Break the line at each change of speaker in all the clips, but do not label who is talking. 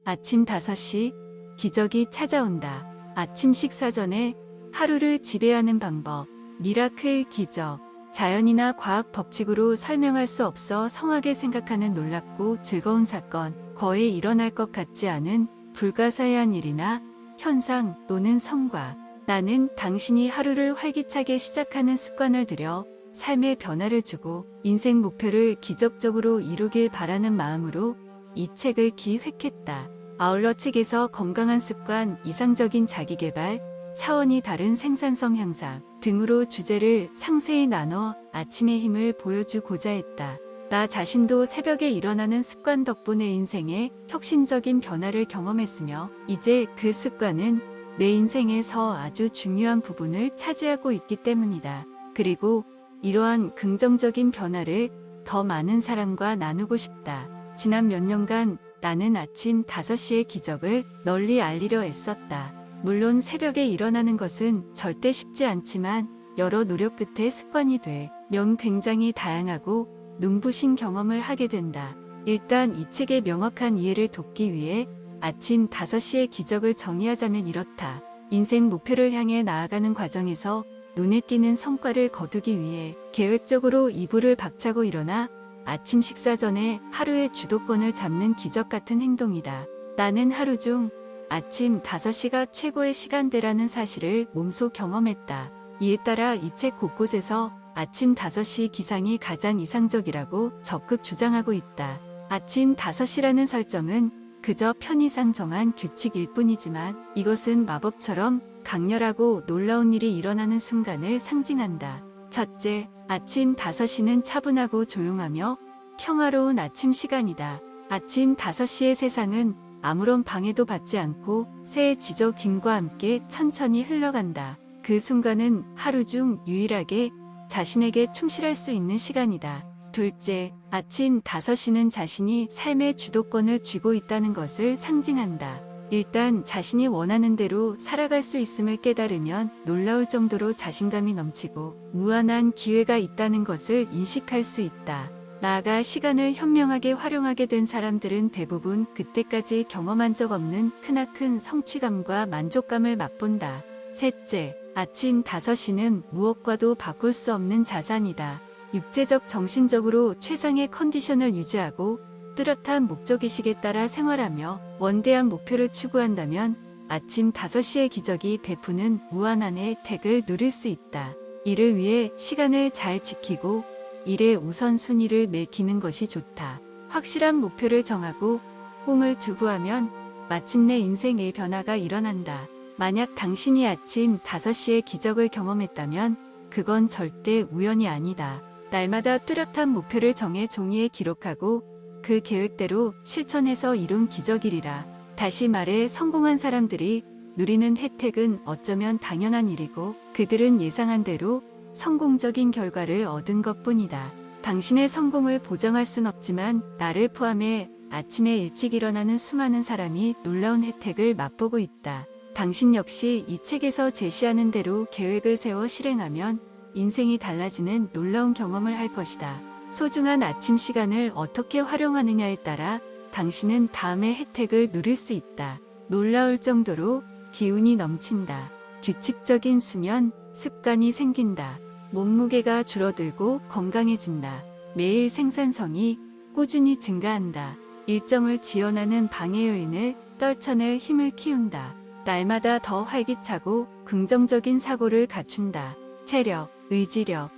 아침 5시 기적이 찾아온다. 아침 식사 전에 하루를 지배하는 방법. 미라클 기적. 자연이나 과학 법칙으로 설명할 수 없어 성하게 생각하는 놀랍고 즐거운 사건. 거의 일어날 것 같지 않은 불가사의한 일이나 현상 또는 성과. 나는 당신이 하루를 활기차게 시작하는 습관을 들여 삶의 변화를 주고 인생 목표를 기적적으로 이루길 바라는 마음으로 이 책을 기획했다. 아울러 책에서 건강한 습관, 이상적인 자기개발, 차원이 다른 생산성 향상 등으로 주제를 상세히 나눠 아침의 힘을 보여주고자 했다. 나 자신도 새벽에 일어나는 습관 덕분에 인생의 혁신적인 변화를 경험했으며 이제 그 습관은 내 인생에서 아주 중요한 부분을 차지하고 있기 때문이다. 그리고 이러한 긍정적인 변화를 더 많은 사람과 나누고 싶다. 지난 몇 년간 나는 아침 5시의 기적을 널리 알리려 애썼다. 물론 새벽에 일어나는 것은 절대 쉽지 않지만 여러 노력 끝에 습관이 되면 굉장히 다양하고 눈부신 경험을 하게 된다. 일단 이 책의 명확한 이해를 돕기 위해 아침 5시의 기적을 정의하자면 이렇다. 인생 목표를 향해 나아가는 과정에서 눈에 띄는 성과를 거두기 위해 계획적으로 이불을 박차고 일어나 아침 식사 전에 하루의 주도권을 잡는 기적 같은 행동이다. 나는 하루 중 아침 5시가 최고의 시간대라는 사실을 몸소 경험했다. 이에 따라 이 책 곳곳에서 아침 5시 기상이 가장 이상적이라고 적극 주장하고 있다. 아침 5시라는 설정은 그저 편의상 정한 규칙일 뿐이지만 이것은 마법처럼 강렬하고 놀라운 일이 일어나는 순간을 상징한다. 첫째, 아침 5시는 차분하고 조용하며 평화로운 아침 시간이다. 아침 5시의 세상은 아무런 방해도 받지 않고 새의 지저귀과 함께 천천히 흘러간다. 그 순간은 하루 중 유일하게 자신에게 충실할 수 있는 시간이다. 둘째, 아침 5시는 자신이 삶의 주도권을 쥐고 있다는 것을 상징한다. 일단 자신이 원하는 대로 살아갈 수 있음을 깨달으면 놀라울 정도로 자신감이 넘치고 무한한 기회가 있다는 것을 인식할 수 있다. 나아가 시간을 현명하게 활용하게 된 사람들은 대부분 그때까지 경험한 적 없는 크나큰 성취감과 만족감을 맛본다. 셋째, 아침 5시는 무엇과도 바꿀 수 없는 자산이다. 육체적, 정신적으로 최상의 컨디션을 유지하고 뚜렷한 목적의식에 따라 생활하며 원대한 목표를 추구한다면 아침 5시의 기적이 베푸는 무한한 혜택을 누릴 수 있다. 이를 위해 시간을 잘 지키고 일의 우선순위를 매기는 것이 좋다. 확실한 목표를 정하고 꿈을 두고 하면 마침내 인생의 변화가 일어난다. 만약 당신이 아침 5시의 기적을 경험했다면 그건 절대 우연이 아니다. 날마다 뚜렷한 목표를 정해 종이에 기록하고 그 계획대로 실천해서 이룬 기적이리라. 다시 말해 성공한 사람들이 누리는 혜택은 어쩌면 당연한 일이고 그들은 예상한 대로 성공적인 결과를 얻은 것뿐이다. 당신의 성공을 보장할 순 없지만 나를 포함해 아침에 일찍 일어나는 수많은 사람이 놀라운 혜택을 맛보고 있다. 당신 역시 이 책에서 제시하는 대로 계획을 세워 실행하면 인생이 달라지는 놀라운 경험을 할 것이다. 소중한 아침 시간을 어떻게 활용하느냐에 따라 당신은 다음의 혜택을 누릴 수 있다. 놀라울 정도로 기운이 넘친다. 규칙적인 수면, 습관이 생긴다. 몸무게가 줄어들고 건강해진다. 매일 생산성이 꾸준히 증가한다. 일정을 지연하는 방해 요인을 떨쳐낼 힘을 키운다. 날마다 더 활기차고 긍정적인 사고를 갖춘다. 체력, 의지력,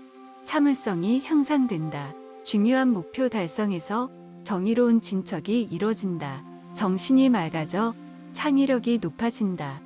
참을성이 향상된다. 중요한 목표 달성에서 경이로운 진척이 이뤄진다. 정신이 맑아져 창의력이 높아진다.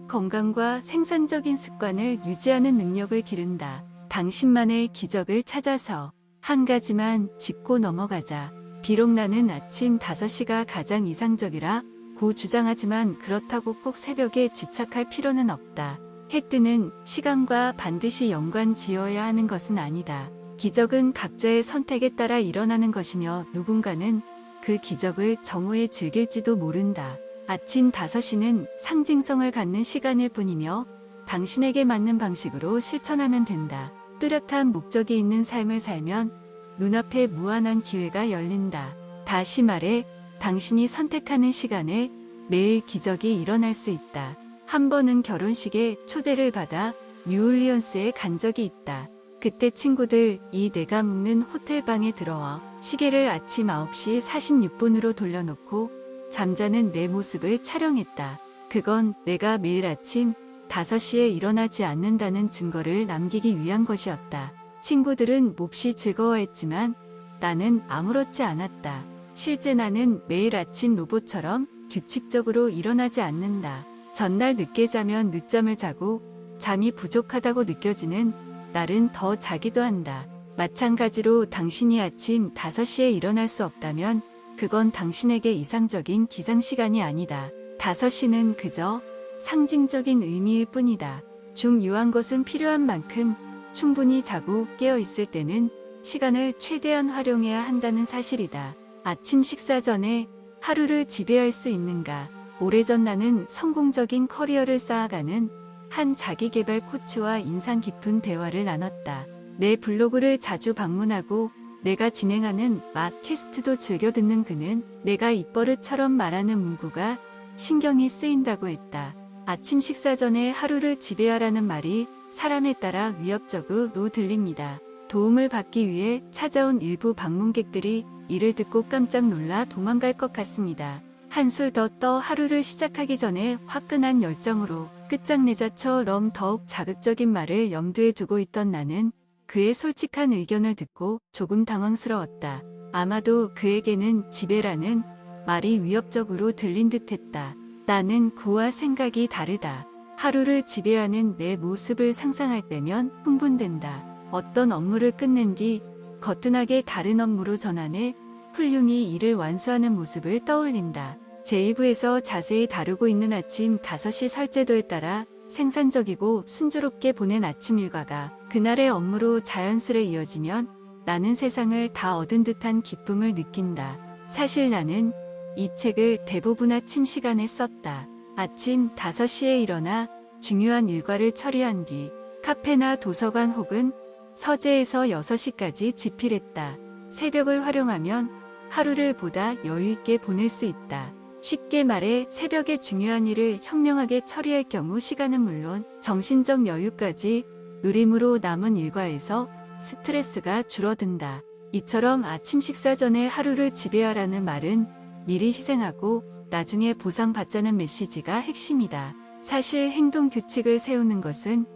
건강과 생산적인 습관을 유지하는 능력을 기른다. 당신만의 기적을 찾아서 한 가지만 짚고 넘어가자. 비록 나는 아침 5시가 가장 이상적이라 고 주장하지만 그렇다고 꼭 새벽에 집착할 필요는 없다. 해 뜨는 시간과 반드시 연관 지어야 하는 것은 아니다. 기적은 각자의 선택에 따라 일어나는 것이며 누군가는 그 기적을 정오에 즐길지도 모른다. 아침 5시는 상징성을 갖는 시간일 뿐이며 당신에게 맞는 방식으로 실천하면 된다. 뚜렷한 목적이 있는 삶을 살면 눈앞에 무한한 기회가 열린다. 다시 말해 당신이 선택하는 시간에 매일 기적이 일어날 수 있다. 한 번은 결혼식에 초대를 받아 뉴올리언스에 간 적이 있다. 그때 친구들이 내가 묵는 호텔방에 들어와 시계를 아침 9시 46분으로 돌려놓고 잠자는 내 모습을 촬영했다. 그건 내가 매일 아침 5시에 일어나지 않는다는 증거를 남기기 위한 것이었다. 친구들은 몹시 즐거워했지만 나는 아무렇지 않았다. 실제 나는 매일 아침 로봇처럼 규칙적으로 일어나지 않는다. 전날 늦게 자면 늦잠을 자고 잠이 부족하다고 느껴지는 날은 더 자기도 한다. 마찬가지로 당신이 아침 5시에 일어날 수 없다면 그건 당신에게 이상적인 기상시간이 아니다. 5시는 그저 상징적인 의미일 뿐이다. 중요한 것은 필요한 만큼 충분히 자고 깨어 있을 때는 시간을 최대한 활용해야 한다는 사실이다. 아침 식사 전에 하루를 지배할 수 있는가? 오래전 나는 성공적인 커리어를 쌓아가는 한 자기개발 코치와 인상 깊은 대화를 나눴다. 내 블로그를 자주 방문하고 내가 진행하는 팟캐스트도 즐겨 듣는 그는 내가 입버릇처럼 말하는 문구가 신경이 쓰인다고 했다. 아침 식사 전에 하루를 지배하라는 말이 사람에 따라 위협적으로 들립니다. 도움을 받기 위해 찾아온 일부 방문객들이 이를 듣고 깜짝 놀라 도망갈 것 같습니다. 한술 더 떠 하루를 시작하기 전에 화끈한 열정으로 끝장내자처럼 더욱 자극적인 말을 염두에 두고 있던 나는 그의 솔직한 의견을 듣고 조금 당황스러웠다. 아마도 그에게는 지배라는 말이 위협적으로 들린 듯했다. 나는 그와 생각이 다르다. 하루를 지배하는 내 모습을 상상할 때면 흥분된다. 어떤 업무를 끝낸 뒤 거뜬하게 다른 업무로 전환해 훌륭히 일을 완수하는 모습을 떠올린다. 제2부에서 자세히 다루고 있는 아침 5시 설제도에 따라 생산적이고 순조롭게 보낸 아침 일과가 그날의 업무로 자연스레 이어지면 나는 세상을 다 얻은 듯한 기쁨을 느낀다. 사실 나는 이 책을 대부분 아침 시간에 썼다. 아침 5시에 일어나 중요한 일과를 처리한 뒤 카페나 도서관 혹은 서재에서 6시까지 집필했다. 새벽을 활용하면 하루를 보다 여유있게 보낼 수 있다. 쉽게 말해 새벽에 중요한 일을 현명하게 처리할 경우 시간은 물론 정신적 여유까지 누림으로 남은 일과에서 스트레스가 줄어든다. 이처럼 아침 식사 전에 하루를 지배하라는 말은 미리 희생하고 나중에 보상받자는 메시지가 핵심이다. 사실 행동 규칙을 세우는 것은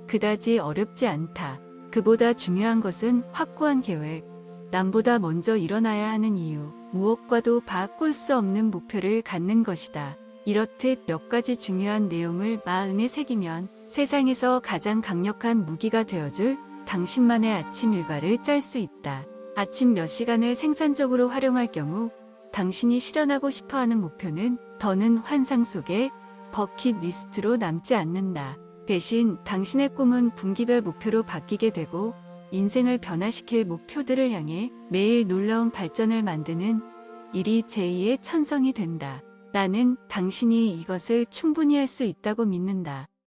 그다지 어렵지 않다. 그보다 중요한 것은 확고한 계획, 남보다 먼저 일어나야 하는 이유, 무엇과도 바꿀 수 없는 목표를 갖는 것이다. 이렇듯 몇 가지 중요한 내용을 마음에 새기면 세상에서 가장 강력한 무기가 되어줄 당신만의 아침 일과를 짤 수 있다. 아침 몇 시간을 생산적으로 활용할 경우 당신이 실현하고 싶어하는 목표는 더는 환상 속의 버킷리스트로 남지 않는다. 대신 당신의 꿈은 분기별 목표로 바뀌게 되고 인생을 변화시킬 목표들을 향해 매일 놀라운 발전을 만드는 일이 제2의 천성이 된다. 나는 당신이 이것을 충분히 할 수 있다고 믿는다.